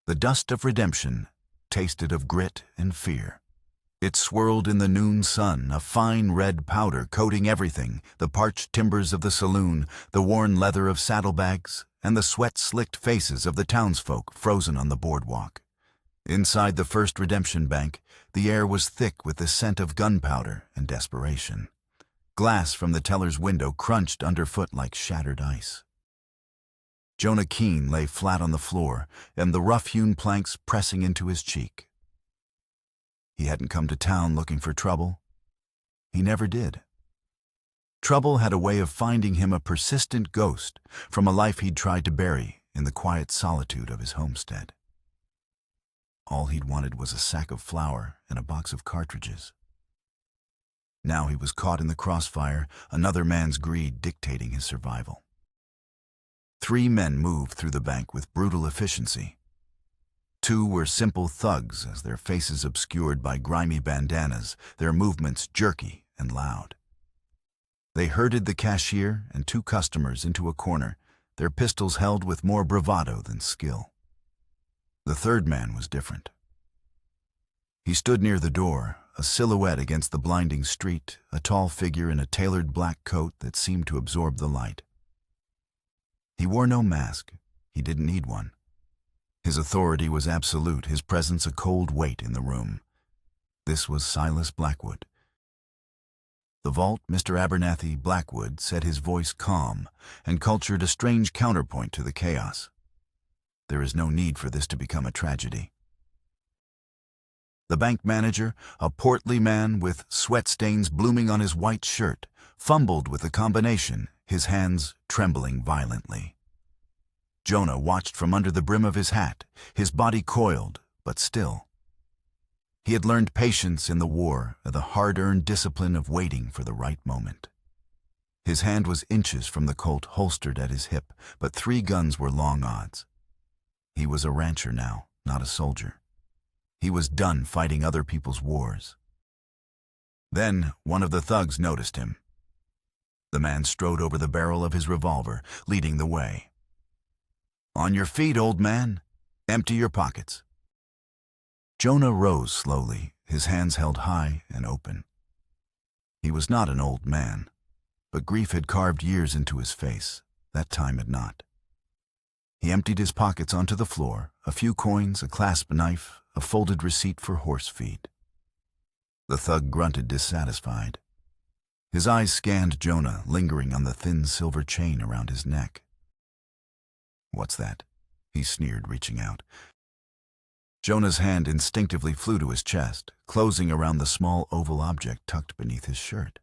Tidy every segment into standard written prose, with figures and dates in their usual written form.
The dust of redemption tasted of grit and fear. It swirled in the noon sun, a fine red powder coating everything, the parched timbers of the saloon, the worn leather of saddlebags, and the sweat-slicked faces of the townsfolk frozen on the boardwalk. Inside the First Redemption Bank, the air was thick with the scent of gunpowder and desperation. Glass from the teller's window crunched underfoot like shattered ice. Jonah Keene lay flat on the floor, and the rough-hewn planks pressing into his cheek. He hadn't come to town looking for trouble. He never did. Trouble had a way of finding him, a persistent ghost from a life he'd tried to bury in the quiet solitude of his homestead. All he'd wanted was a sack of flour and a box of cartridges. Now he was caught in the crossfire, another man's greed dictating his survival. 3 men moved through the bank with brutal efficiency. 2 were simple thugs, as their faces obscured by grimy bandanas, their movements jerky and loud. They herded the cashier and 2 customers into a corner, their pistols held with more bravado than skill. The third man was different. He stood near the door, a silhouette against the blinding street, a tall figure in a tailored black coat that seemed to absorb the light. He wore no mask. He didn't need one. His authority was absolute, his presence a cold weight in the room. This was Silas Blackwood. The vault, Mr. Abernathy Blackwood, said, his voice calm and cultured, a strange counterpoint to the chaos. There is no need for this to become a tragedy. The bank manager, a portly man with sweat stains blooming on his white shirt, fumbled with the combination, his hands trembling violently. Jonah watched from under the brim of his hat, his body coiled, but still. He had learned patience in the war, the hard-earned discipline of waiting for the right moment. His hand was inches from the Colt holstered at his hip, but 3 guns were long odds. He was a rancher now, not a soldier. He was done fighting other people's wars. Then one of the thugs noticed him. The man strode over the barrel of his revolver, leading the way. "On your feet, old man. Empty your pockets." Jonah rose slowly, his hands held high and open. He was not an old man, but grief had carved years into his face. That time had not. He emptied his pockets onto the floor, a few coins, a clasp knife, a folded receipt for horse feed. The thug grunted, dissatisfied. His eyes scanned Jonah, lingering on the thin silver chain around his neck. "What's that?" he sneered, reaching out. Jonah's hand instinctively flew to his chest, closing around the small oval object tucked beneath his shirt.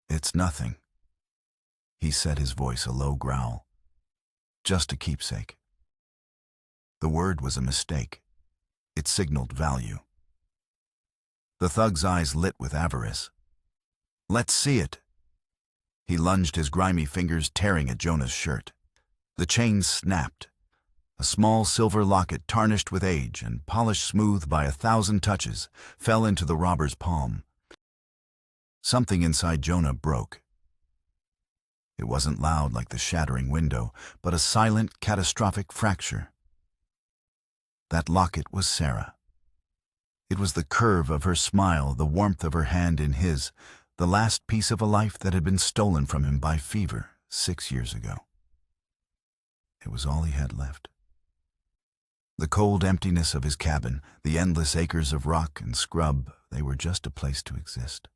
"It's nothing," he said, his voice a low growl. "Just a keepsake." The word was a mistake. It signaled value. The thug's eyes lit with avarice. "Let's see it." He lunged, his grimy fingers tearing at Jonah's shirt. The chain snapped. A small silver locket, tarnished with age and polished smooth by 1,000 touches, fell into the robber's palm. Something inside Jonah broke. It wasn't loud like the shattering window, but a silent, catastrophic fracture. That locket was Sarah. It was the curve of her smile, the warmth of her hand in his, the last piece of a life that had been stolen from him by fever 6 years ago. It was all he had left. The cold emptiness of his cabin, the endless acres of rock and scrub, they were just a place to exist.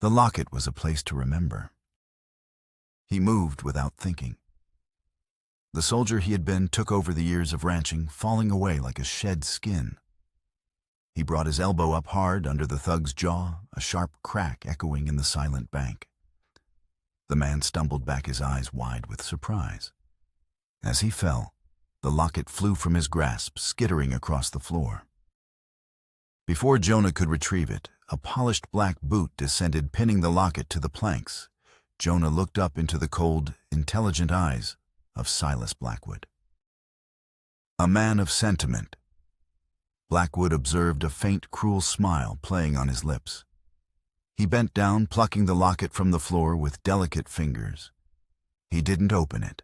The locket was a place to remember. He moved without thinking. The soldier he had been took over the years of ranching, falling away like a shed skin. He brought his elbow up hard under the thug's jaw, a sharp crack echoing in the silent bank. The man stumbled back, his eyes wide with surprise. As he fell, the locket flew from his grasp, skittering across the floor. Before Jonah could retrieve it, a polished black boot descended, pinning the locket to the planks. Jonah looked up into the cold, intelligent eyes of Silas Blackwood. A man of sentiment. Blackwood observed a faint, cruel smile playing on his lips. He bent down, plucking the locket from the floor with delicate fingers. He didn't open it.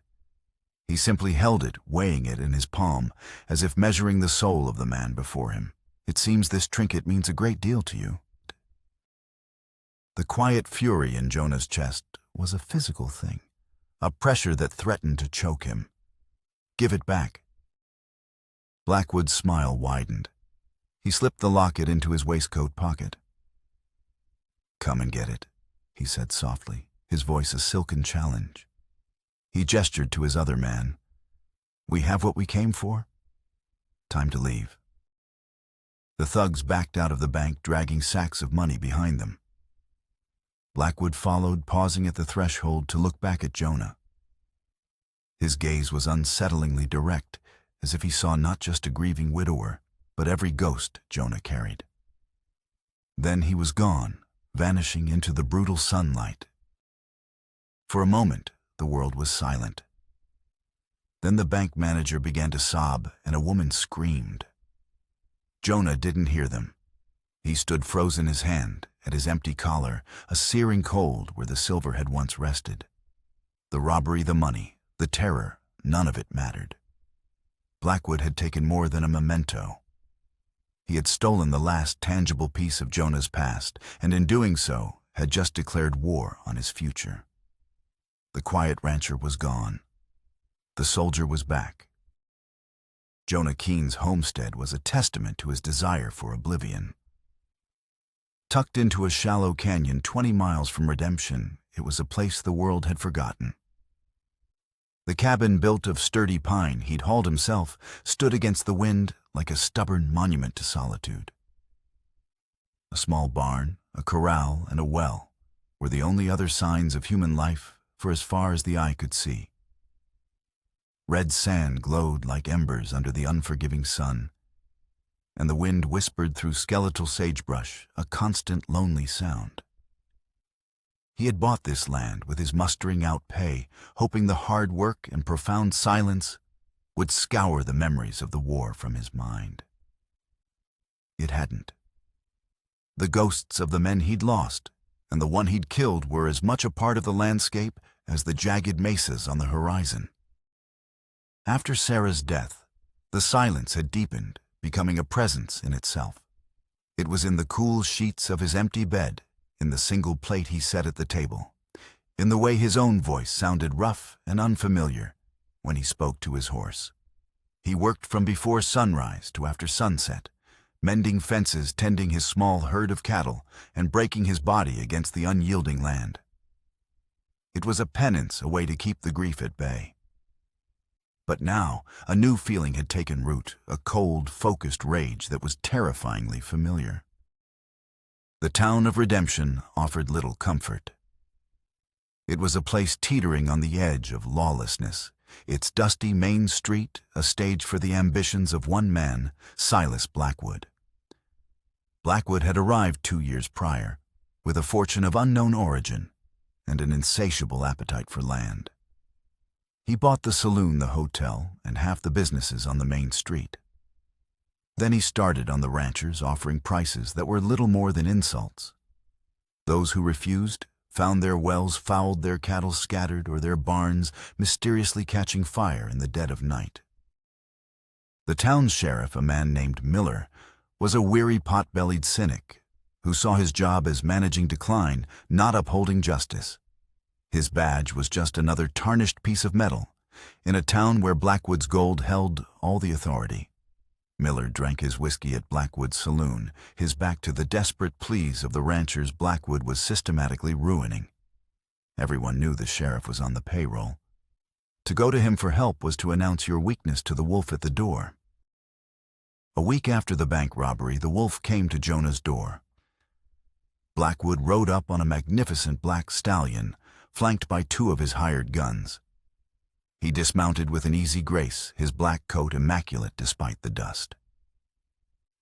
He simply held it, weighing it in his palm, as if measuring the soul of the man before him. "It seems this trinket means a great deal to you." The quiet fury in Jonah's chest was a physical thing, a pressure that threatened to choke him. "Give it back." Blackwood's smile widened. He slipped the locket into his waistcoat pocket. "Come and get it," he said softly, his voice a silken challenge. He gestured to his other man. "We have what we came for? Time to leave." The thugs backed out of the bank, dragging sacks of money behind them. Blackwood followed, pausing at the threshold to look back at Jonah. His gaze was unsettlingly direct, as if he saw not just a grieving widower, but every ghost Jonah carried. Then he was gone, vanishing into the brutal sunlight. For a moment, the world was silent. Then the bank manager began to sob, and a woman screamed. Jonah didn't hear them. He stood frozen, his hand at his empty collar, a searing cold where the silver had once rested. The robbery, the money, the terror, none of it mattered. Blackwood had taken more than a memento. He had stolen the last tangible piece of Jonah's past, and in doing so, had just declared war on his future. The quiet rancher was gone. The soldier was back. Jonah Keene's homestead was a testament to his desire for oblivion. Tucked into a shallow canyon 20 miles from Redemption, it was a place the world had forgotten. The cabin, built of sturdy pine he'd hauled himself, stood against the wind like a stubborn monument to solitude. A small barn, a corral, and a well were the only other signs of human life for as far as the eye could see. Red sand glowed like embers under the unforgiving sun, and the wind whispered through skeletal sagebrush, a constant lonely sound. He had bought this land with his mustering out pay, hoping the hard work and profound silence would scour the memories of the war from his mind. It hadn't. The ghosts of the men he'd lost and the one he'd killed were as much a part of the landscape as the jagged mesas on the horizon. After Sarah's death, the silence had deepened, becoming a presence in itself. It was in the cool sheets of his empty bed, in the single plate he set at the table, in the way his own voice sounded rough and unfamiliar when he spoke to his horse. He worked from before sunrise to after sunset, mending fences, tending his small herd of cattle, and breaking his body against the unyielding land. It was a penance, a way to keep the grief at bay. But now, a new feeling had taken root, a cold, focused rage that was terrifyingly familiar. The town of Redemption offered little comfort. It was a place teetering on the edge of lawlessness, its dusty main street a stage for the ambitions of one man, Silas Blackwood. Blackwood had arrived 2 years prior, with a fortune of unknown origin and an insatiable appetite for land. He bought the saloon, the hotel, and half the businesses on the main street. Then he started on the ranchers, offering prices that were little more than insults. Those who refused found their wells fouled, their cattle scattered, or their barns mysteriously catching fire in the dead of night. The town sheriff, a man named Miller, was a weary, pot-bellied cynic who saw his job as managing decline, not upholding justice. His badge was just another tarnished piece of metal in a town where Blackwood's gold held all the authority. Miller drank his whiskey at Blackwood's saloon, his back to the desperate pleas of the ranchers Blackwood was systematically ruining. Everyone knew the sheriff was on the payroll. To go to him for help was to announce your weakness to the wolf at the door. A week after the bank robbery, the wolf came to Jonah's door. Blackwood rode up on a magnificent black stallion, flanked by 2 of his hired guns. He dismounted with an easy grace, his black coat immaculate despite the dust.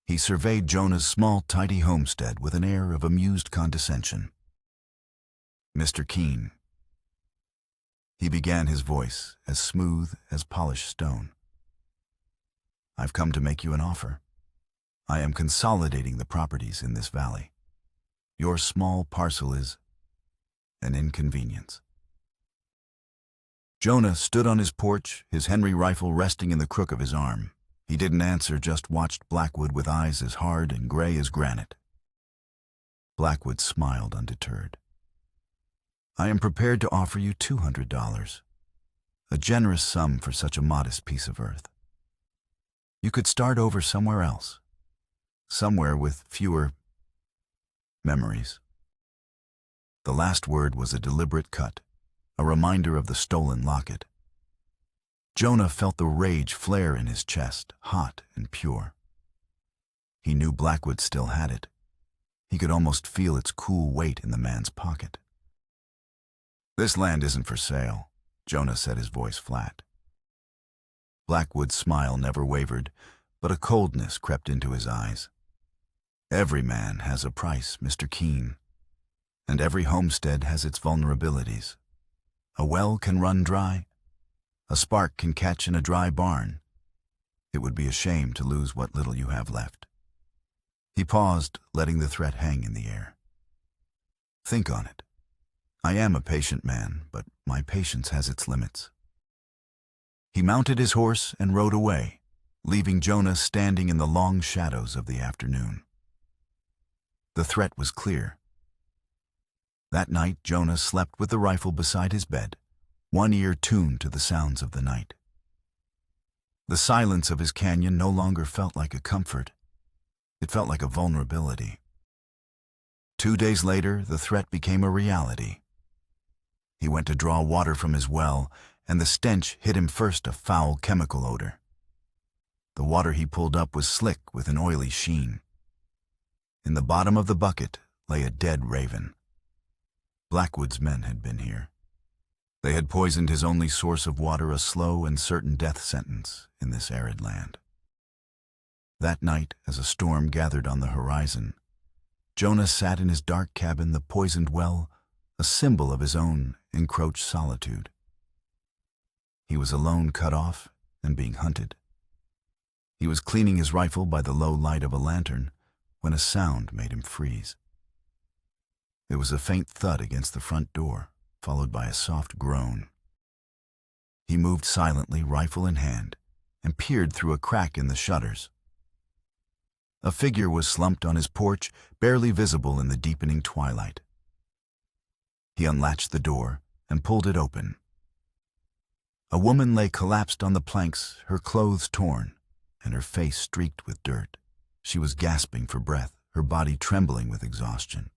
He surveyed Jonah's small, tidy homestead with an air of amused condescension. "Mr. Keene," he began, his voice as smooth as polished stone, "I've come to make you an offer. I am consolidating the properties in this valley. Your small parcel is an inconvenience." Jonah stood on his porch, his Henry rifle resting in the crook of his arm. He didn't answer, just watched Blackwood with eyes as hard and gray as granite. Blackwood smiled undeterred. "I am prepared to offer you $200, a generous sum for such a modest piece of earth. You could start over somewhere else, somewhere with fewer memories." The last word was a deliberate cut, a reminder of the stolen locket. Jonah felt the rage flare in his chest, hot and pure. He knew Blackwood still had it. He could almost feel its cool weight in the man's pocket. "This land isn't for sale," Jonah said, his voice flat. Blackwood's smile never wavered, but a coldness crept into his eyes. "Every man has a price, Mr. Keene, and every homestead has its vulnerabilities. A well can run dry. A spark can catch in a dry barn. It would be a shame to lose what little you have left." He paused, letting the threat hang in the air. "Think on it. I am a patient man, but my patience has its limits." He mounted his horse and rode away, leaving Jonah standing in the long shadows of the afternoon. The threat was clear. That night, Jonah slept with the rifle beside his bed, one ear tuned to the sounds of the night. The silence of his canyon no longer felt like a comfort. It felt like a vulnerability. 2 days later, the threat became a reality. He went to draw water from his well, and the stench hit him first, a foul chemical odor. The water he pulled up was slick with an oily sheen. In the bottom of the bucket lay a dead raven. Blackwood's men had been here. They had poisoned his only source of water, a slow and certain death sentence in this arid land. That night, as a storm gathered on the horizon, Jonah sat in his dark cabin, the poisoned well, a symbol of his own encroached solitude. He was alone, cut off, and being hunted. He was cleaning his rifle by the low light of a lantern when a sound made him freeze. It was a faint thud against the front door, followed by a soft groan. He moved silently, rifle in hand, and peered through a crack in the shutters. A figure was slumped on his porch, barely visible in the deepening twilight. He unlatched the door and pulled it open. A woman lay collapsed on the planks, her clothes torn, and her face streaked with dirt. She was gasping for breath, her body trembling with exhaustion.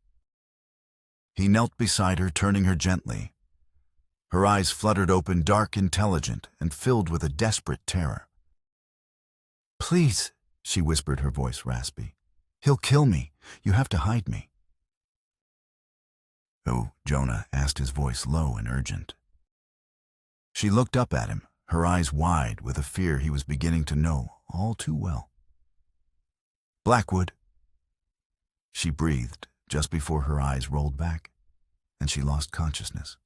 He knelt beside her, turning her gently. Her eyes fluttered open, dark, intelligent, and filled with a desperate terror. "Please," she whispered, her voice raspy. "He'll kill me. You have to hide me." "Oh," Jonah asked, his voice low and urgent. She looked up at him, her eyes wide with a fear he was beginning to know all too well. "Blackwood," she breathed just before her eyes rolled back, and she lost consciousness.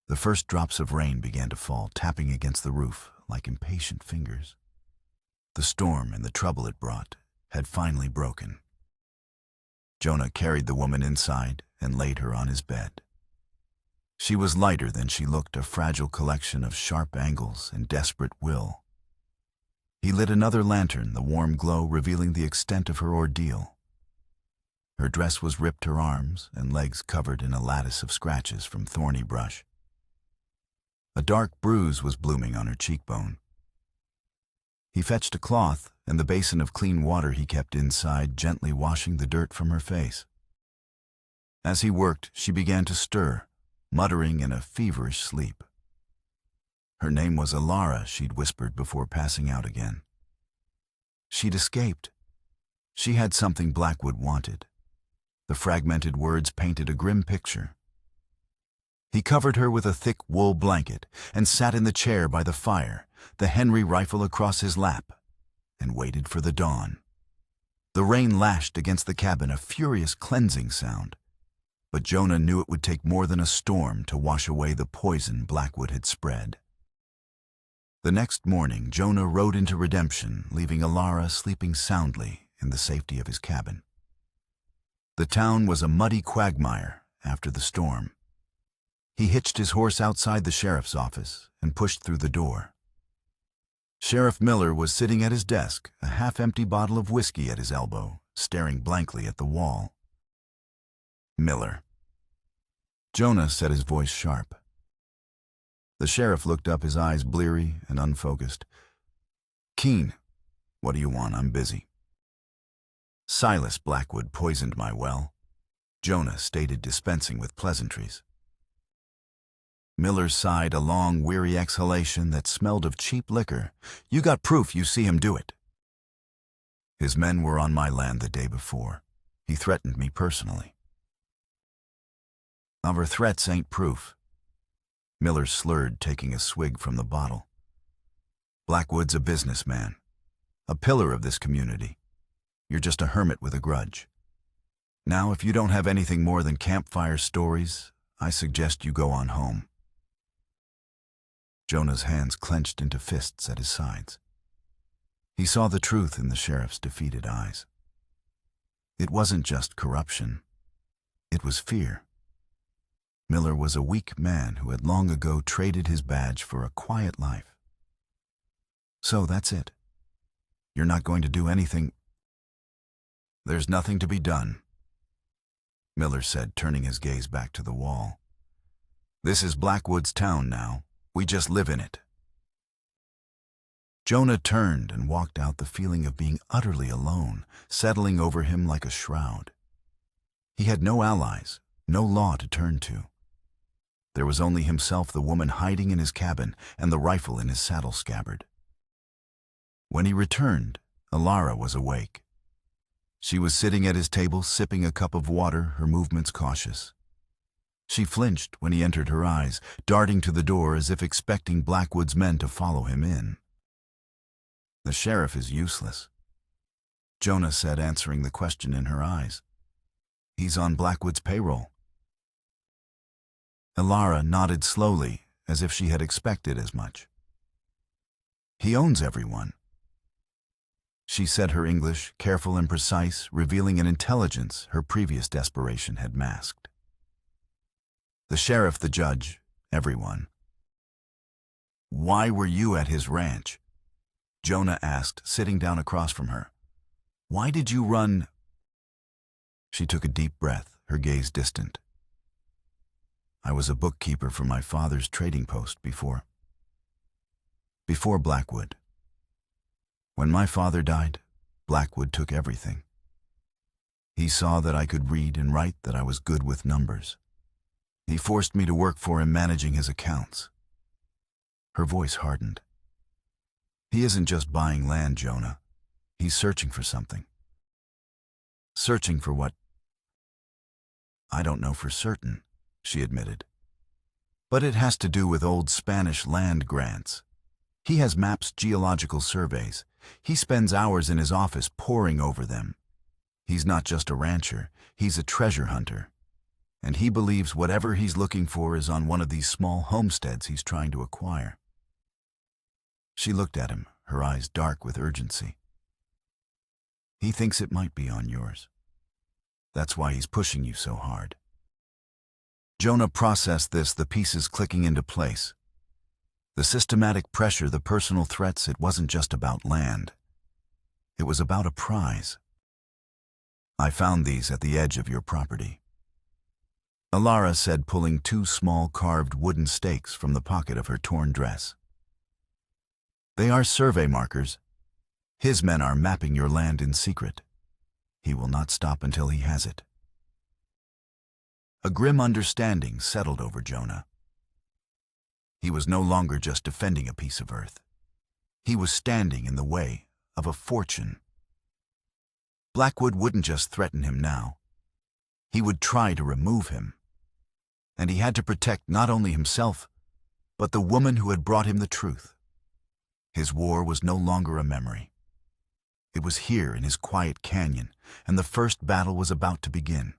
The first drops of rain began to fall, tapping against the roof like impatient fingers. The storm and the trouble it brought had finally broken. Jonah carried the woman inside and laid her on his bed. She was lighter than she looked, a fragile collection of sharp angles and desperate will. He lit another lantern, the warm glow revealing the extent of her ordeal. Her dress was ripped, her arms and legs covered in a lattice of scratches from thorny brush. A dark bruise was blooming on her cheekbone. He fetched a cloth and the basin of clean water he kept inside, gently washing the dirt from her face. As he worked, she began to stir, muttering in a feverish sleep. Her name was Alara, she'd whispered before passing out again. She'd escaped. She had something Blackwood wanted. The fragmented words painted a grim picture. He covered her with a thick wool blanket and sat in the chair by the fire, the Henry rifle across his lap, and waited for the dawn. The rain lashed against the cabin, a furious cleansing sound. But Jonah knew it would take more than a storm to wash away the poison Blackwood had spread. The next morning, Jonah rode into Redemption, leaving Alara sleeping soundly in the safety of his cabin. The town was a muddy quagmire after the storm. He hitched his horse outside the sheriff's office and pushed through the door. Sheriff Miller was sitting at his desk, a half-empty bottle of whiskey at his elbow, staring blankly at the wall. "Miller." Jonah set his voice sharp. The sheriff looked up, his eyes bleary and unfocused. "Keen, what do you want? I'm busy." "Silas Blackwood poisoned my well," Jonah stated, dispensing with pleasantries. Miller sighed, a long, weary exhalation that smelled of cheap liquor. "You got proof you see him do it?" "His men were on my land the day before. He threatened me personally." "Our threats ain't proof." Miller slurred, taking a swig from the bottle. "Blackwood's a businessman, a pillar of this community. You're just a hermit with a grudge. Now, if you don't have anything more than campfire stories, I suggest you go on home." Jonah's hands clenched into fists at his sides. He saw the truth in the sheriff's defeated eyes. It wasn't just corruption. It was fear. Miller was a weak man who had long ago traded his badge for a quiet life. "So that's it. You're not going to do anything?" "There's nothing to be done," Miller said, turning his gaze back to the wall. "This is Blackwood's town now. We just live in it." Jonah turned and walked out, the feeling of being utterly alone settling over him like a shroud. He had no allies, no law to turn to. There was only himself, the woman hiding in his cabin, and the rifle in his saddle scabbard. When he returned, Alara was awake. She was sitting at his table, sipping a cup of water, her movements cautious. She flinched when he entered her eyes, darting to the door as if expecting Blackwood's men to follow him in. "The sheriff is useless," Jonah said, answering the question in her eyes. "He's on Blackwood's payroll." Alara nodded slowly, as if she had expected as much. "He owns everyone." She said, her English careful and precise, revealing an intelligence her previous desperation had masked. "The sheriff, the judge, everyone." "Why were you at his ranch?" Jonah asked, sitting down across from her. "Why did you run?" She took a deep breath, her gaze distant. "I was a bookkeeper for my father's trading post before Blackwood. When my father died, Blackwood took everything. He saw that I could read and write, that I was good with numbers. He forced me to work for him, managing his accounts." Her voice hardened. "He isn't just buying land, Jonah. He's searching for something." "Searching for what?" "I don't know for certain," she admitted. "But it has to do with old Spanish land grants. He has maps, geological surveys. He spends hours in his office poring over them. He's not just a rancher, he's a treasure hunter. And he believes whatever he's looking for is on one of these small homesteads he's trying to acquire." She looked at him, her eyes dark with urgency. "He thinks it might be on yours. That's why he's pushing you so hard." Jonah processed this, the pieces clicking into place. The systematic pressure, the personal threats, it wasn't just about land. It was about a prize. "I found these at the edge of your property," Alara said, pulling two small carved wooden stakes from the pocket of her torn dress. "They are survey markers. His men are mapping your land in secret. He will not stop until he has it." A grim understanding settled over Jonah. He was no longer just defending a piece of earth. He was standing in the way of a fortune. Blackwood wouldn't just threaten him now. He would try to remove him. And he had to protect not only himself, but the woman who had brought him the truth. His war was no longer a memory. It was here in his quiet canyon, and the first battle was about to begin.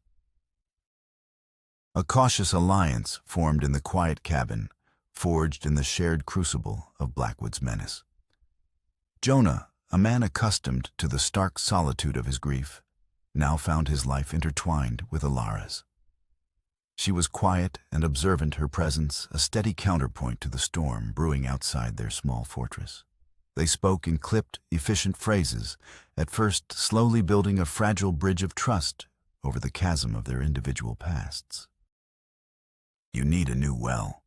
A cautious alliance formed in the quiet cabin, forged in the shared crucible of Blackwood's menace. Jonah, a man accustomed to the stark solitude of his grief, now found his life intertwined with Alara's. She was quiet and observant, her presence a steady counterpoint to the storm brewing outside their small fortress. They spoke in clipped, efficient phrases, at first slowly building a fragile bridge of trust over the chasm of their individual pasts. "You need a new well,"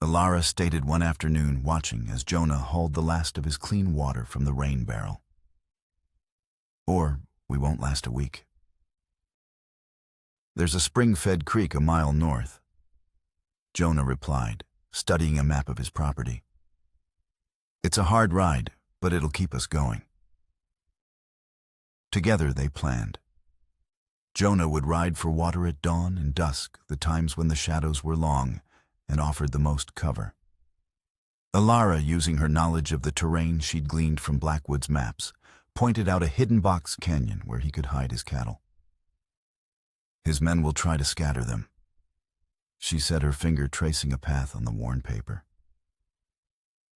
Alara stated one afternoon, watching as Jonah hauled the last of his clean water from the rain barrel. "Or we won't last a week. There's a spring-fed creek a mile north," Jonah replied, studying a map of his property. "It's a hard ride, but it'll keep us going." Together they planned. Jonah would ride for water at dawn and dusk, the times when the shadows were long and offered the most cover. Alara, using her knowledge of the terrain she'd gleaned from Blackwood's maps, pointed out a hidden box canyon where he could hide his cattle. "His men will try to scatter them," she said, her finger tracing a path on the worn paper.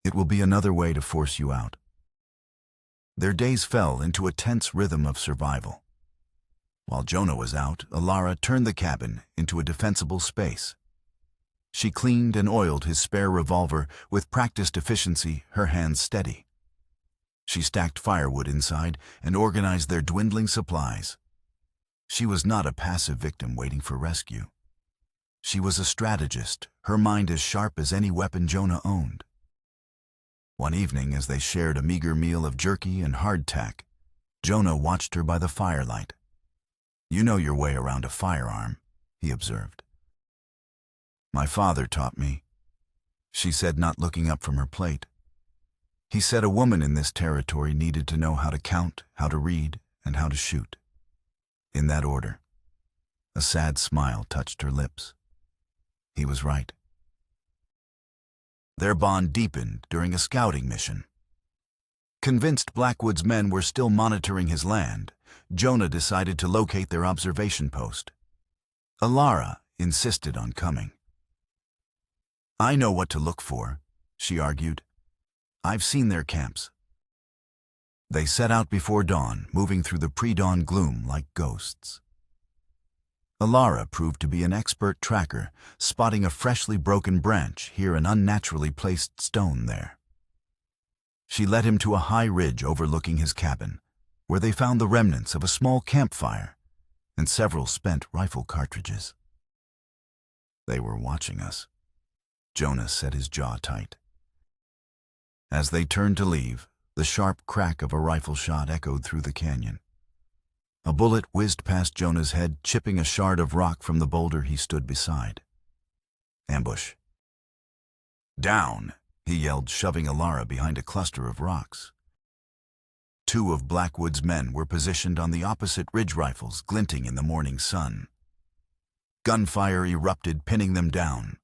"It will be another way to force you out." Their days fell into a tense rhythm of survival. While Jonah was out, Alara turned the cabin into a defensible space. She cleaned and oiled his spare revolver with practiced efficiency, her hands steady. She stacked firewood inside and organized their dwindling supplies. She was not a passive victim waiting for rescue. She was a strategist, her mind as sharp as any weapon Jonah owned. One evening, as they shared a meager meal of jerky and hardtack, Jonah watched her by the firelight. "You know your way around a firearm," he observed. "My father taught me," she said, not looking up from her plate. "He said a woman in this territory needed to know how to count, how to read, and how to shoot. In that order." A sad smile touched her lips. He was right. Their bond deepened during a scouting mission. Convinced Blackwood's men were still monitoring his land, Jonah decided to locate their observation post. Alara insisted on coming. "I know what to look for," she argued. "I've seen their camps." They set out before dawn, moving through the pre-dawn gloom like ghosts. Alara proved to be an expert tracker, spotting a freshly broken branch here, an unnaturally placed stone there. She led him to a high ridge overlooking his cabin, where they found the remnants of a small campfire and several spent rifle cartridges. "They were watching us." Jonah set his jaw tight. As they turned to leave, the sharp crack of a rifle shot echoed through the canyon. A bullet whizzed past Jonah's head, chipping a shard of rock from the boulder he stood beside. "Ambush." "Down," he yelled, shoving Alara behind a cluster of rocks. Two of Blackwood's men were positioned on the opposite ridge, rifles glinting in the morning sun. Gunfire erupted, pinning them down.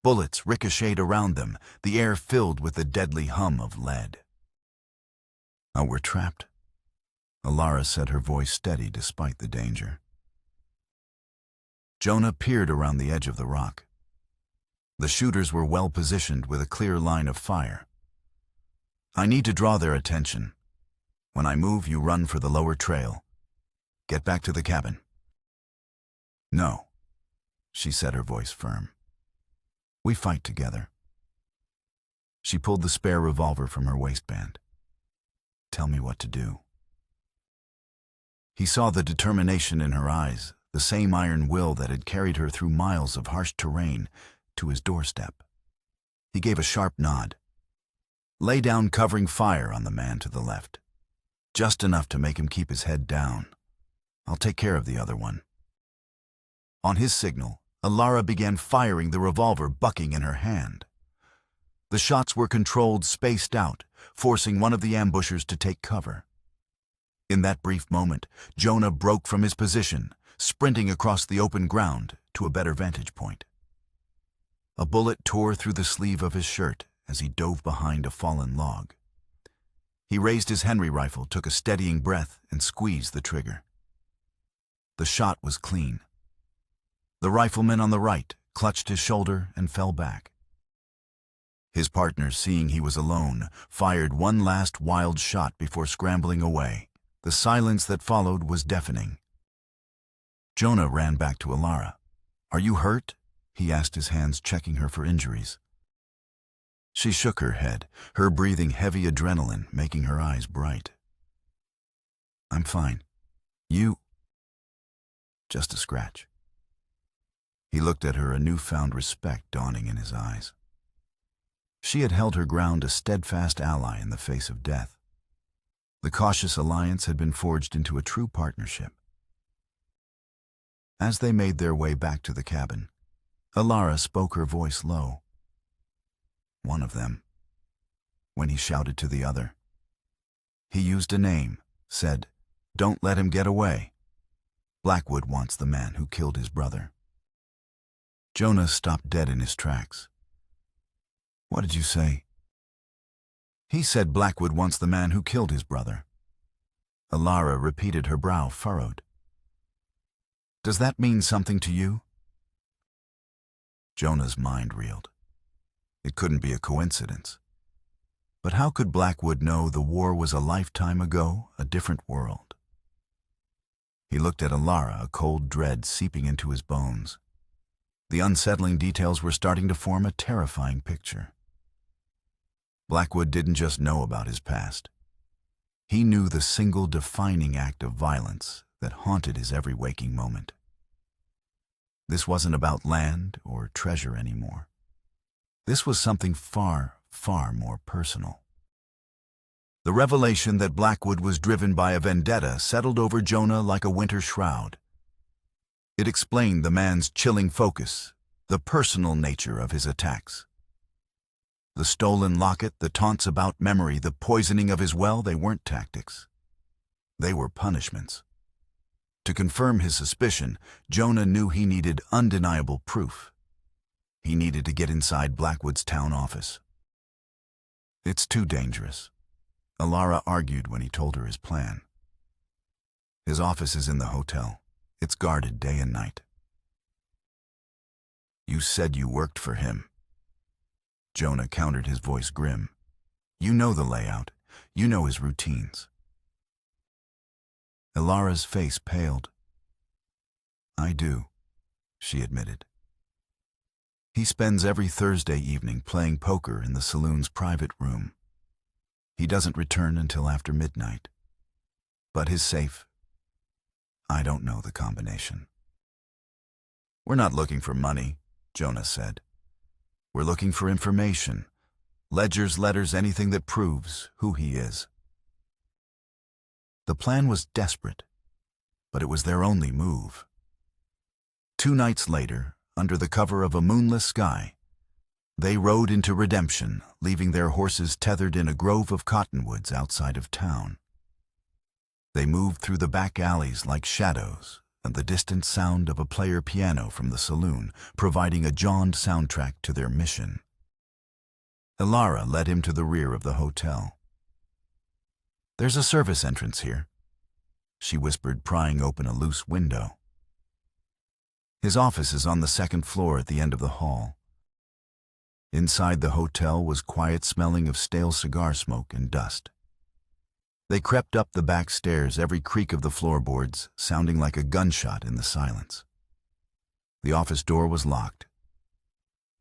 Bullets ricocheted around them, the air filled with the deadly hum of lead. "Oh, we're trapped," Alara said, her voice steady despite the danger. Jonah peered around the edge of the rock. The shooters were well positioned with a clear line of fire. "I need to draw their attention. When I move, you run for the lower trail. Get back to the cabin." "No," she said, her voice firm. "We fight together." She pulled the spare revolver from her waistband. "Tell me what to do." He saw the determination in her eyes, the same iron will that had carried her through miles of harsh terrain to his doorstep. He gave a sharp nod. "Lay down, covering fire on the man to the left. Just enough to make him keep his head down. I'll take care of the other one." On his signal, Alara began firing, the revolver bucking in her hand. The shots were controlled, spaced out, forcing one of the ambushers to take cover. In that brief moment, Jonah broke from his position, sprinting across the open ground to a better vantage point. A bullet tore through the sleeve of his shirt as he dove behind a fallen log. He raised his Henry rifle, took a steadying breath, and squeezed the trigger. The shot was clean. The rifleman on the right clutched his shoulder and fell back. His partner, seeing he was alone, fired one last wild shot before scrambling away. The silence that followed was deafening. Jonah ran back to Alara. "Are you hurt?" he asked, his hands checking her for injuries. She shook her head, her breathing heavy adrenaline making her eyes bright. "I'm fine. You?" "Just a scratch." He looked at her, a newfound respect dawning in his eyes. She had held her ground, a steadfast ally in the face of death. The cautious alliance had been forged into a true partnership. As they made their way back to the cabin, Alara spoke, her voice low. "One of them," when he shouted to the other. He used a name, said, "Don't let him get away. Blackwood wants the man who killed his brother." Jonah stopped dead in his tracks. "What did you say?" "He said Blackwood wants the man who killed his brother." Alara repeated, her brow furrowed. "Does that mean something to you?" Jonah's mind reeled. It couldn't be a coincidence. But how could Blackwood know the war was a lifetime ago, a different world? He looked at Alara, a cold dread seeping into his bones. The unsettling details were starting to form a terrifying picture. Blackwood didn't just know about his past. He knew the single defining act of violence that haunted his every waking moment. This wasn't about land or treasure anymore. This was something far, far more personal. The revelation that Blackwood was driven by a vendetta settled over Jonah like a winter shroud. It explained the man's chilling focus, the personal nature of his attacks. The stolen locket, the taunts about memory, the poisoning of his well, they weren't tactics. They were punishments. To confirm his suspicion, Jonah knew he needed undeniable proof. He needed to get inside Blackwood's town office. "It's too dangerous," Alara argued when he told her his plan. "His office is in the hotel. It's guarded day and night." "You said you worked for him." Jonah countered, his voice grim. "You know the layout. You know his routines." Alara's face paled. "I do," she admitted. "He spends every Thursday evening playing poker in the saloon's private room. He doesn't return until after midnight. But his safe, I don't know the combination." "We're not looking for money," Jonah said. "We're looking for information. Ledgers, letters, anything that proves who he is." The plan was desperate, but it was their only move. 2 nights later, under the cover of a moonless sky, they rode into redemption, leaving their horses tethered in a grove of cottonwoods outside of town. They moved through the back alleys like shadows, and the distant sound of a player piano from the saloon, providing a jaunt soundtrack to their mission. Alara led him to the rear of the hotel. "There's a service entrance here," she whispered, prying open a loose window. His office is on the 2nd floor at the end of the hall. Inside the hotel was quiet, smelling of stale cigar smoke and dust. They crept up the back stairs, every creak of the floorboards sounding like a gunshot in the silence. The office door was locked.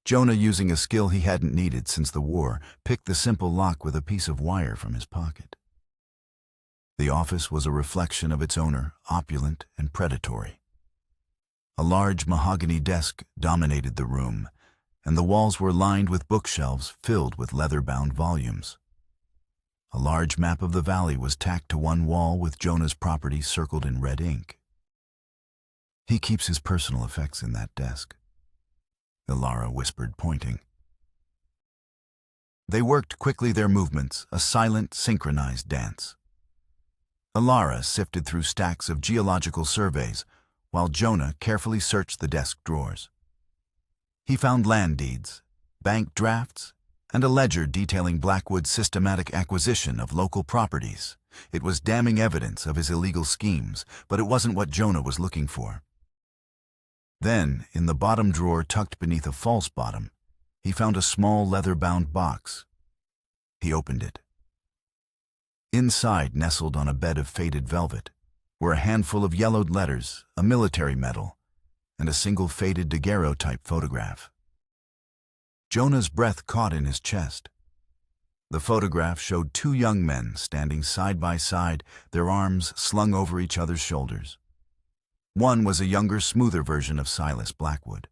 Jonah, using a skill he hadn't needed since the war, picked the simple lock with a piece of wire from his pocket. The office was a reflection of its owner, opulent and predatory. A large mahogany desk dominated the room, and the walls were lined with bookshelves filled with leather-bound volumes. A large map of the valley was tacked to one wall with Jonah's property circled in red ink. "He keeps his personal effects in that desk," Alara whispered, pointing. They worked quickly, their movements, a silent, synchronized dance. Alara sifted through stacks of geological surveys, while Jonah carefully searched the desk drawers. He found land deeds, bank drafts, and a ledger detailing Blackwood's systematic acquisition of local properties. It was damning evidence of his illegal schemes, but it wasn't what Jonah was looking for. Then, in the bottom drawer tucked beneath a false bottom, he found a small leather-bound box. He opened it. Inside, nestled on a bed of faded velvet, were a handful of yellowed letters, a military medal, and a single faded daguerreotype photograph. Jonah's breath caught in his chest. The photograph showed two young men standing side by side, their arms slung over each other's shoulders. One was a younger, smoother version of Silas Blackwood.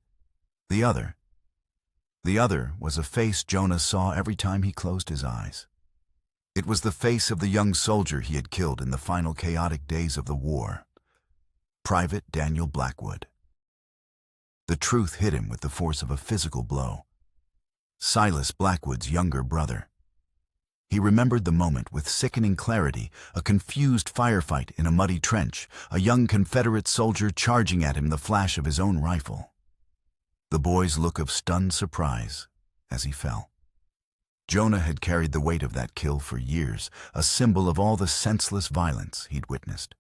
The other was a face Jonah saw every time he closed his eyes. It was the face of the young soldier he had killed in the final chaotic days of the war, Private Daniel Blackwood. The truth hit him with the force of a physical blow. Silas Blackwood's younger brother. He remembered the moment with sickening clarity, a confused firefight in a muddy trench, a young Confederate soldier charging at him, the flash of his own rifle. The boy's look of stunned surprise as he fell. Jonah had carried the weight of that kill for years, a symbol of all the senseless violence he'd witnessed.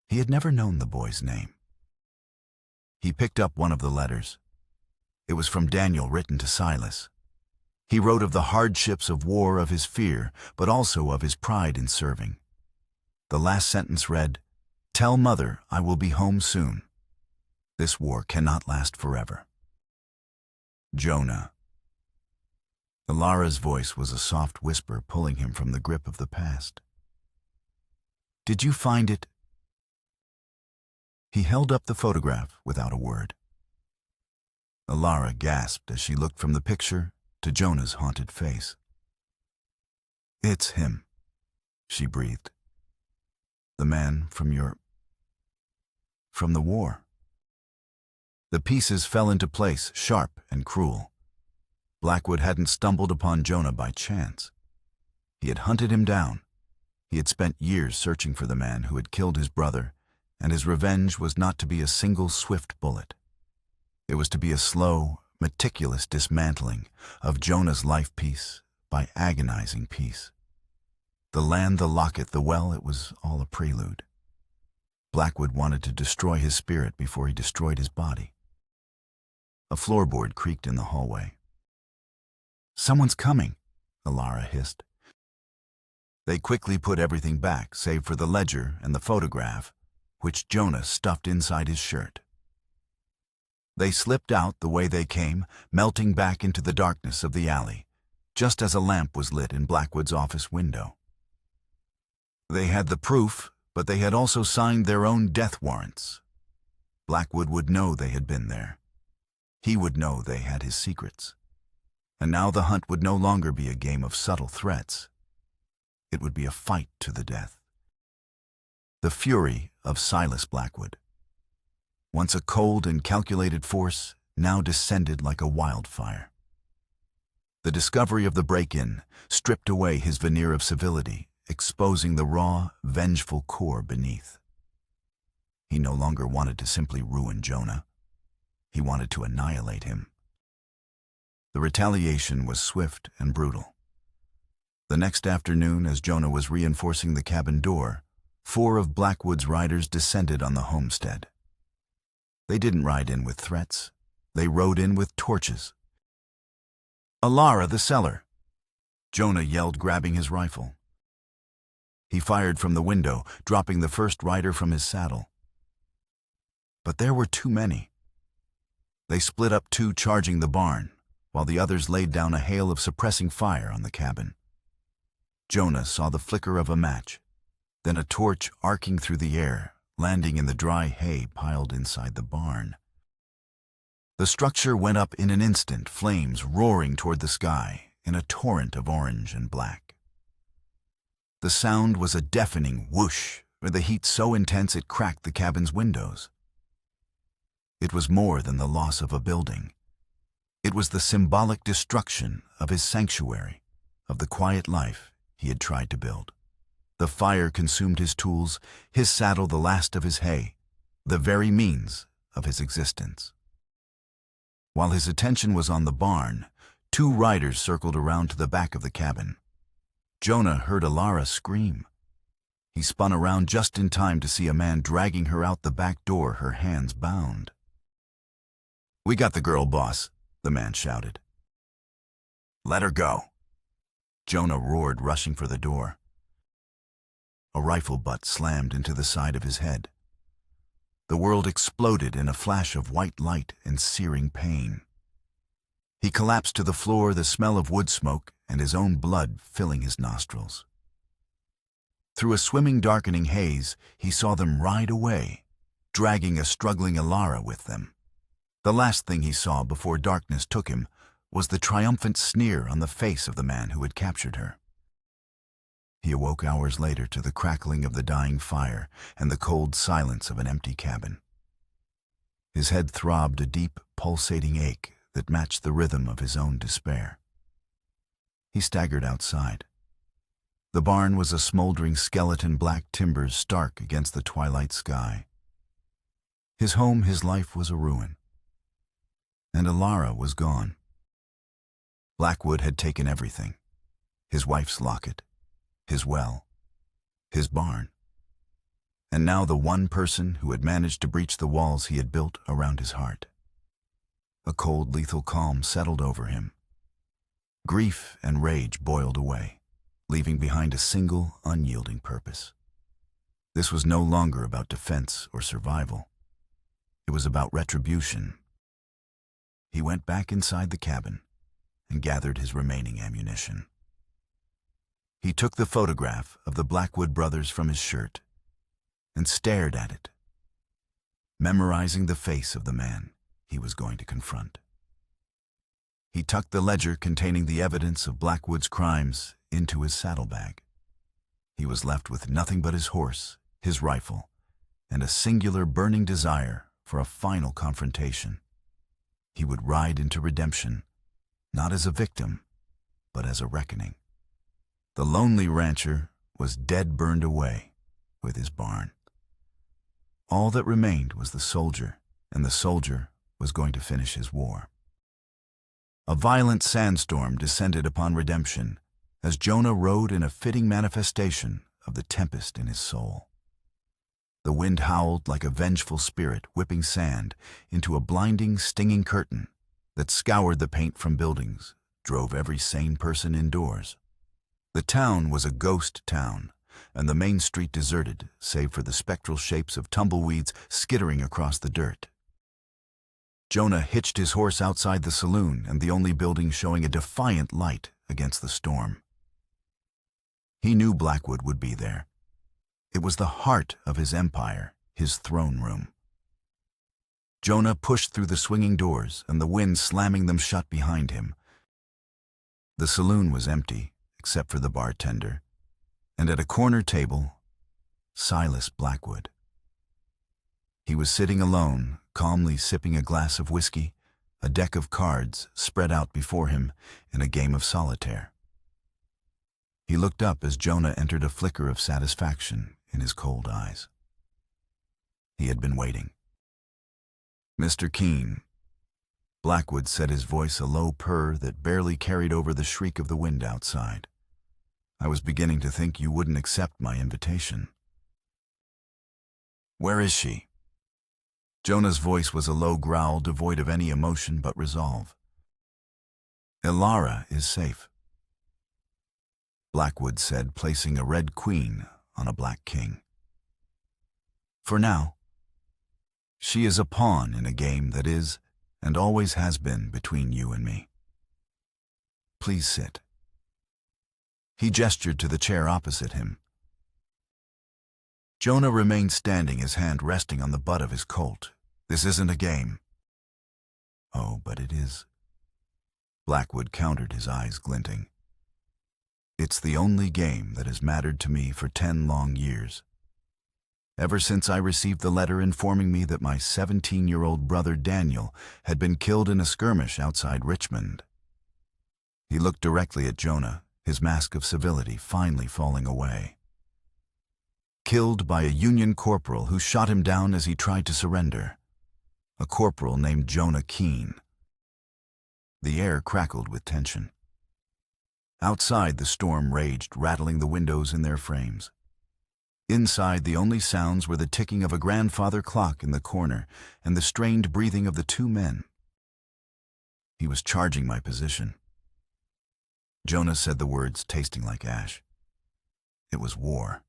He had never known the boy's name. He picked up one of the letters. It was from Daniel, written to Silas. He wrote of the hardships of war, of his fear, but also of his pride in serving. The last sentence read, "Tell Mother I will be home soon. This war cannot last forever." Jonah. Alara's voice was a soft whisper pulling him from the grip of the past. "Did you find it?" He held up the photograph without a word. Alara gasped as she looked from the picture to Jonah's haunted face. "It's him," she breathed. "The man from the war." The pieces fell into place, sharp and cruel. Blackwood hadn't stumbled upon Jonah by chance. He had hunted him down. He had spent years searching for the man who had killed his brother, and his revenge was not to be a single swift bullet. It was to be a slow, meticulous dismantling of Jonah's life piece by agonizing piece. The land, the locket, the well, it was all a prelude. Blackwood wanted to destroy his spirit before he destroyed his body. A floorboard creaked in the hallway. "Someone's coming," Alara hissed. They quickly put everything back, save for the ledger and the photograph, which Jonah stuffed inside his shirt. They slipped out the way they came, melting back into the darkness of the alley, just as a lamp was lit in Blackwood's office window. They had the proof, but they had also signed their own death warrants. Blackwood would know they had been there. He would know they had his secrets. And now the hunt would no longer be a game of subtle threats. It would be a fight to the death. The fury of Silas Blackwood. Once a cold and calculated force, now descended like a wildfire. The discovery of the break-in stripped away his veneer of civility, exposing the raw, vengeful core beneath. He no longer wanted to simply ruin Jonah. He wanted to annihilate him. The retaliation was swift and brutal. The next afternoon, as Jonah was reinforcing the cabin door, 4 of Blackwood's riders descended on the homestead. They didn't ride in with threats. They rode in with torches. "Alara, the cellar!" Jonah yelled, grabbing his rifle. He fired from the window, dropping the first rider from his saddle. But there were too many. They split up 2, charging the barn, while the others laid down a hail of suppressing fire on the cabin. Jonah saw the flicker of a match, then a torch arcing through the air, landing in the dry hay piled inside the barn. The structure went up in an instant, flames roaring toward the sky in a torrent of orange and black. The sound was a deafening whoosh, with the heat so intense it cracked the cabin's windows. It was more than the loss of a building. It was the symbolic destruction of his sanctuary, of the quiet life he had tried to build. The fire consumed his tools, his saddle the last of his hay, the very means of his existence. While his attention was on the barn, 2 riders circled around to the back of the cabin. Jonah heard Alara scream. He spun around just in time to see a man dragging her out the back door, her hands bound. "We got the girl, boss," the man shouted. "Let her go." Jonah roared, rushing for the door. A rifle butt slammed into the side of his head. The world exploded in a flash of white light and searing pain. He collapsed to the floor, the smell of wood smoke and his own blood filling his nostrils. Through a swimming, darkening haze, he saw them ride away, dragging a struggling Alara with them. The last thing he saw before darkness took him was the triumphant sneer on the face of the man who had captured her. He awoke hours later to the crackling of the dying fire and the cold silence of an empty cabin. His head throbbed a deep, pulsating ache that matched the rhythm of his own despair. He staggered outside. The barn was a smoldering skeleton, black timbers stark against the twilight sky. His home, his life was a ruin. And Alara was gone. Blackwood had taken everything. His wife's locket, his well, his barn. And now the one person who had managed to breach the walls he had built around his heart. A cold, lethal calm settled over him. Grief and rage boiled away, leaving behind a single, unyielding purpose. This was no longer about defense or survival. It was about retribution. He went back inside the cabin and gathered his remaining ammunition. He took the photograph of the Blackwood brothers from his shirt and stared at it, memorizing the face of the man he was going to confront. He tucked the ledger containing the evidence of Blackwood's crimes into his saddlebag. He was left with nothing but his horse, his rifle, and a singular burning desire for a final confrontation. He would ride into redemption, not as a victim, but as a reckoning. The lonely rancher was dead, burned away with his barn. All that remained was the soldier, and the soldier was going to finish his war. A violent sandstorm descended upon redemption as Jonah rode in a fitting manifestation of the tempest in his soul. The wind howled like a vengeful spirit, whipping sand into a blinding, stinging curtain that scoured the paint from buildings, drove every sane person indoors. The town was a ghost town, and the main street deserted, save for the spectral shapes of tumbleweeds skittering across the dirt. Jonah hitched his horse outside the saloon and the only building showing a defiant light against the storm. He knew Blackwood would be there. It was the heart of his empire, his throne room. Jonah pushed through the swinging doors and the wind slamming them shut behind him. The saloon was empty, except for the bartender, and at a corner table, Silas Blackwood. He was sitting alone, calmly sipping a glass of whiskey, a deck of cards spread out before him in a game of solitaire. He looked up as Jonah entered, a flicker of satisfaction in his cold eyes. He had been waiting. "Mr. Keene," Blackwood said, his voice a low purr that barely carried over the shriek of the wind outside. "I was beginning to think you wouldn't accept my invitation." "Where is she?" Jonah's voice was a low growl devoid of any emotion but resolve. "Alara is safe," Blackwood said, placing a red queen on a black king. "For now. She is a pawn in a game that is, and always has been, between you and me. Please sit." He gestured to the chair opposite him. Jonah remained standing, his hand resting on the butt of his Colt. "This isn't a game." "Oh, but it is," Blackwood countered, his eyes glinting. "It's the only game that has mattered to me for 10 long years. Ever since I received the letter informing me that my 17-year-old brother Daniel had been killed in a skirmish outside Richmond." He looked directly at Jonah, his mask of civility finally falling away. "Killed by a Union corporal who shot him down as he tried to surrender. A corporal named Jonah Keene." The air crackled with tension. Outside, the storm raged, rattling the windows in their frames. Inside, the only sounds were the ticking of a grandfather clock in the corner and the strained breathing of the 2 men. "He was charging my position." Jonah said the words tasting like ash. "It was war.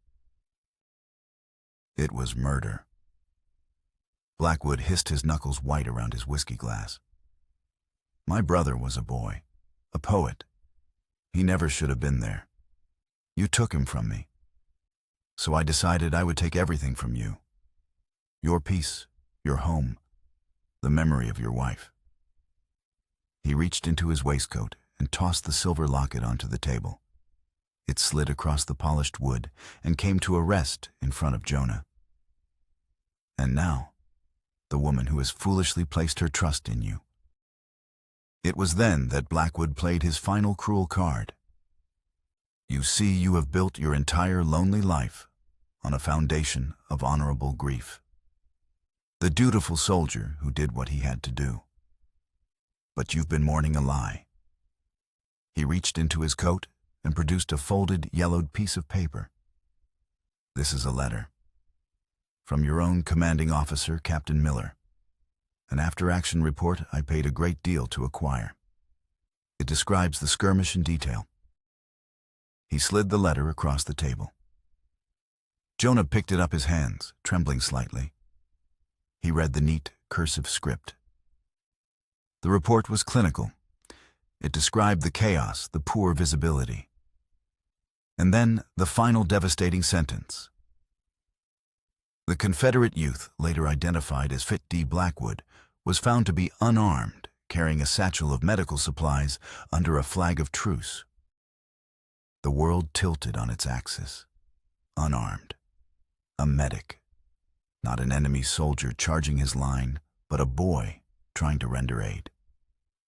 It was murder." Blackwood hissed, his knuckles white around his whiskey glass. My brother was a boy, a poet. He never should have been there. You took him from me. So I decided I would take everything from you. Your peace, your home, the memory of your wife. He reached into his waistcoat and tossed the silver locket onto the table. It slid across the polished wood and came to a rest in front of Jonah. And now, the woman who has foolishly placed her trust in you. It was then that Blackwood played his final cruel card. You see, you have built your entire lonely life on a foundation of honorable grief. The dutiful soldier who did what he had to do. But you've been mourning a lie. He reached into his coat and produced a folded, yellowed piece of paper. This is a letter. From your own commanding officer, Captain Miller. An after-action report I paid a great deal to acquire. It describes the skirmish in detail. He slid the letter across the table. Jonah picked it up, his hands trembling slightly. He read the neat, cursive script. The report was clinical. It described the chaos, the poor visibility. And then the final devastating sentence. The Confederate youth, later identified as Fit D. Blackwood, was found to be unarmed, carrying a satchel of medical supplies under a flag of truce. The world tilted on its axis. Unarmed. A medic. Not an enemy soldier charging his line, but a boy trying to render aid.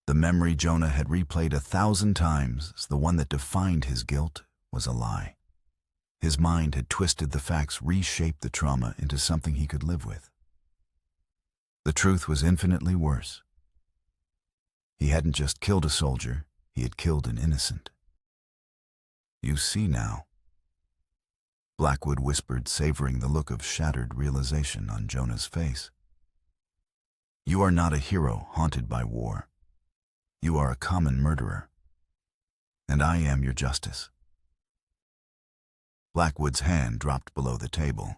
The memory Jonah had replayed 1,000 times as the one that defined his guilt was a lie. His mind had twisted the facts, reshaped the trauma into something he could live with. The truth was infinitely worse. He hadn't just killed a soldier, he had killed an innocent. You see now, Blackwood whispered, savoring the look of shattered realization on Jonah's face. You are not a hero haunted by war. You are a common murderer. And I am your justice. Blackwood's hand dropped below the table.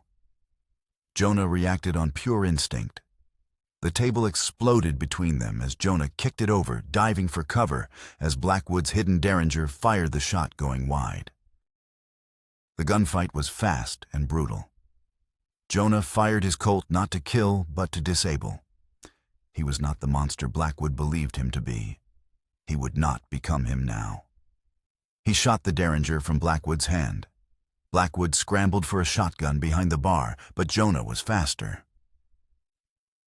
Jonah reacted on pure instinct. The table exploded between them as Jonah kicked it over, diving for cover as Blackwood's hidden derringer fired the shot going wide. The gunfight was fast and brutal. Jonah fired his Colt not to kill, but to disable. He was not the monster Blackwood believed him to be. He would not become him now. He shot the derringer from Blackwood's hand. Blackwood scrambled for a shotgun behind the bar, but Jonah was faster.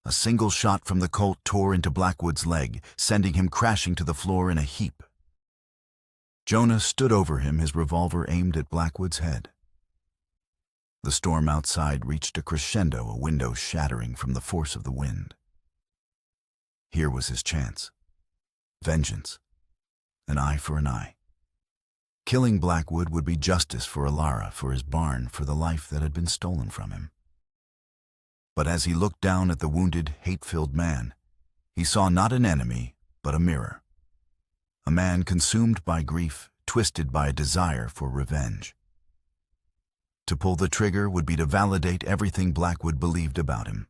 A single shot from the Colt tore into Blackwood's leg, sending him crashing to the floor in a heap. Jonah stood over him, his revolver aimed at Blackwood's head. The storm outside reached a crescendo, a window shattering from the force of the wind. Here was his chance. Vengeance. An eye for an eye. Killing Blackwood would be justice for Alara, for his barn, for the life that had been stolen from him. But as he looked down at the wounded, hate-filled man, he saw not an enemy, but a mirror. A man consumed by grief, twisted by a desire for revenge. To pull the trigger would be to validate everything Blackwood believed about him.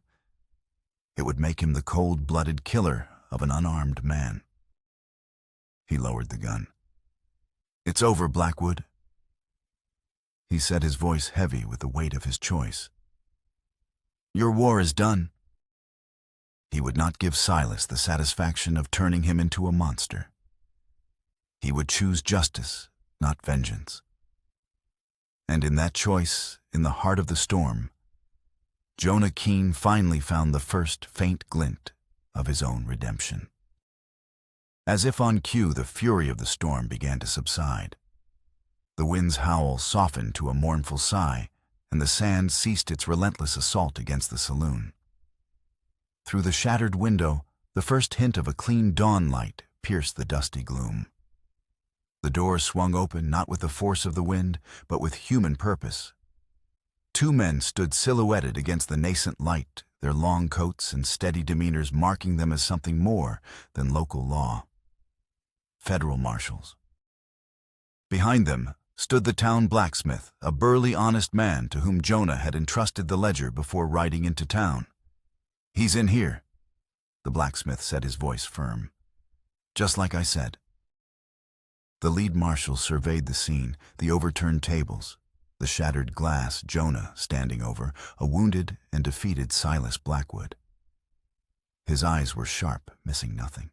It would make him the cold-blooded killer of an unarmed man. He lowered the gun. "It's over, Blackwood," he said, his voice heavy with the weight of his choice. "Your war is done." He would not give Silas the satisfaction of turning him into a monster. He would choose justice, not vengeance. And in that choice, in the heart of the storm, Jonah Keene finally found the first faint glint of his own redemption. As if on cue, the fury of the storm began to subside. The wind's howl softened to a mournful sigh, and the sand ceased its relentless assault against the saloon. Through the shattered window, the first hint of a clean dawn light pierced the dusty gloom. The door swung open, not with the force of the wind, but with human purpose. Two men stood silhouetted against the nascent light, their long coats and steady demeanors marking them as something more than local law. Federal marshals. Behind them stood the town blacksmith, a burly, honest man to whom Jonah had entrusted the ledger before riding into town. "He's in here," the blacksmith said, his voice firm. "Just like I said." The lead marshal surveyed the scene, the overturned tables, the shattered glass, Jonah standing over, a wounded and defeated Silas Blackwood. His eyes were sharp, missing nothing.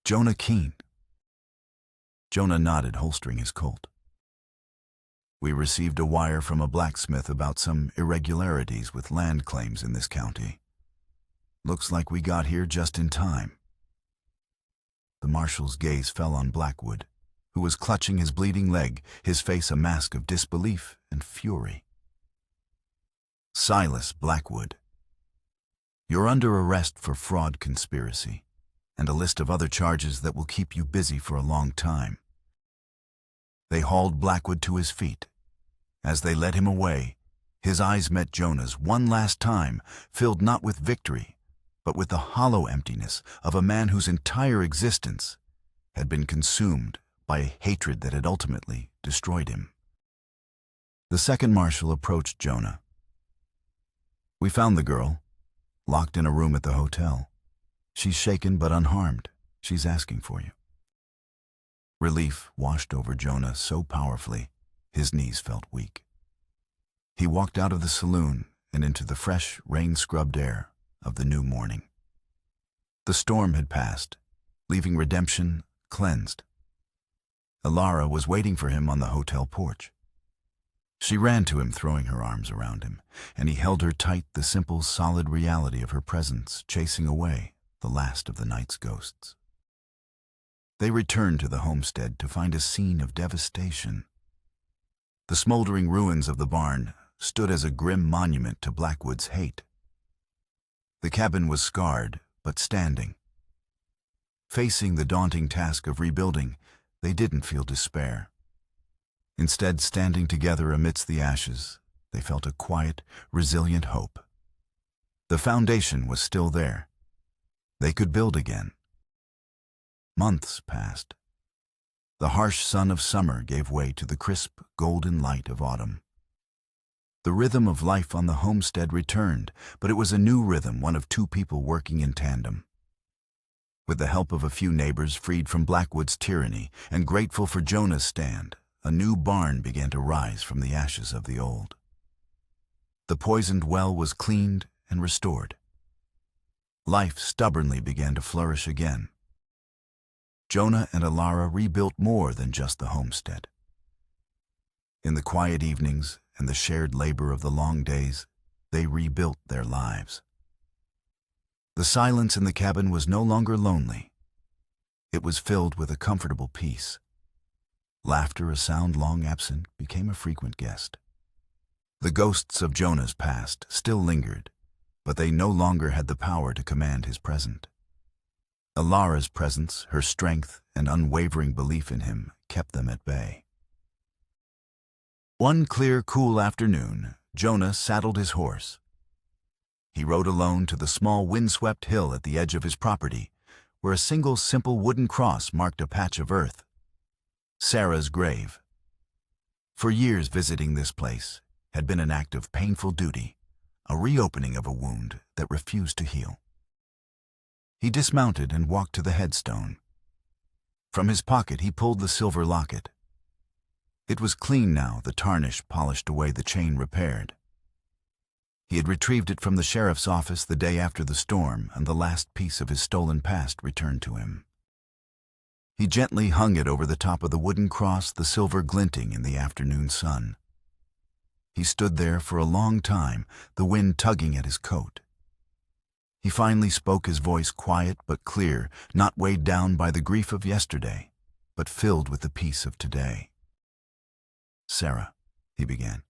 "Jonah Keene." Jonah nodded, holstering his Colt. "We received a wire from a blacksmith about some irregularities with land claims in this county. Looks like we got here just in time." The marshal's gaze fell on Blackwood, who was clutching his bleeding leg, his face a mask of disbelief and fury. "Silas Blackwood, you're under arrest for fraud conspiracy, and a list of other charges that will keep you busy for a long time." They hauled Blackwood to his feet. As they led him away, his eyes met Jonah's one last time, filled not with victory, but with the hollow emptiness of a man whose entire existence had been consumed by a hatred that had ultimately destroyed him. The second marshal approached Jonah. "We found the girl, locked in a room at the hotel. She's shaken but unharmed. She's asking for you." Relief washed over Jonah so powerfully, his knees felt weak. He walked out of the saloon and into the fresh, rain-scrubbed air of the new morning. The storm had passed, leaving redemption cleansed. Alara was waiting for him on the hotel porch. She ran to him, throwing her arms around him, and he held her tight, the simple, solid reality of her presence chasing away the last of the night's ghosts. They returned to the homestead to find a scene of devastation. The smoldering ruins of the barn stood as a grim monument to Blackwood's hate. The cabin was scarred, but standing. Facing the daunting task of rebuilding, they didn't feel despair. Instead, standing together amidst the ashes, they felt a quiet, resilient hope. The foundation was still there. They could build again. Months passed. The harsh sun of summer gave way to the crisp, golden light of autumn. The rhythm of life on the homestead returned, but it was a new rhythm, one of two people working in tandem. With the help of a few neighbors freed from Blackwood's tyranny and grateful for Jonah's stand, a new barn began to rise from the ashes of the old. The poisoned well was cleaned and restored. Life stubbornly began to flourish again. Jonah and Alara rebuilt more than just the homestead. In the quiet evenings and the shared labor of the long days, they rebuilt their lives. The silence in the cabin was no longer lonely. It was filled with a comfortable peace. Laughter, a sound long absent, became a frequent guest. The ghosts of Jonah's past still lingered, but they no longer had the power to command his present. Alara's presence, her strength, and unwavering belief in him kept them at bay. One clear, cool afternoon, Jonah saddled his horse. He rode alone to the small windswept hill at the edge of his property, where a single simple wooden cross marked a patch of earth. Sarah's grave. For years visiting this place had been an act of painful duty, a reopening of a wound that refused to heal. He dismounted and walked to the headstone. From his pocket he pulled the silver locket. It was clean now, the tarnish polished away, the chain repaired. He had retrieved it from the sheriff's office the day after the storm, and the last piece of his stolen past returned to him. He gently hung it over the top of the wooden cross, the silver glinting in the afternoon sun. He stood there for a long time, the wind tugging at his coat. He finally spoke, his voice quiet but clear, not weighed down by the grief of yesterday, but filled with the peace of today. "Sarah," he began,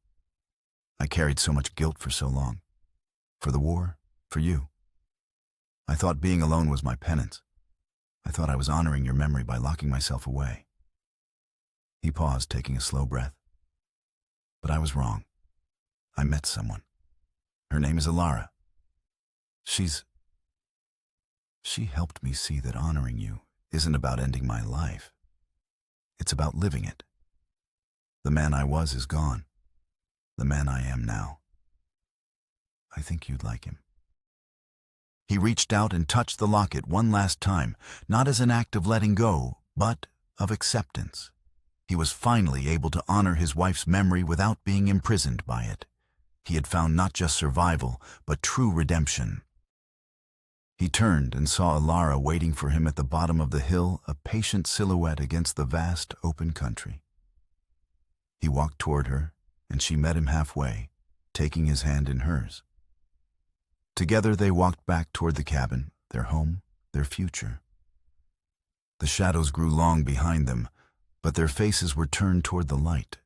"I carried so much guilt for so long. For the war, for you. I thought being alone was my penance. I thought I was honoring your memory by locking myself away." He paused, taking a slow breath. "But I was wrong. I met someone. Her name is Alara. She helped me see that honoring you isn't about ending my life. It's about living it. The man I was is gone. The man I am now. I think you'd like him." He reached out and touched the locket one last time, not as an act of letting go, but of acceptance. He was finally able to honor his wife's memory without being imprisoned by it. He had found not just survival, but true redemption. He turned and saw Alara waiting for him at the bottom of the hill, a patient silhouette against the vast, open country. He walked toward her, and she met him halfway, taking his hand in hers. Together they walked back toward the cabin, their home, their future. The shadows grew long behind them, but their faces were turned toward the light.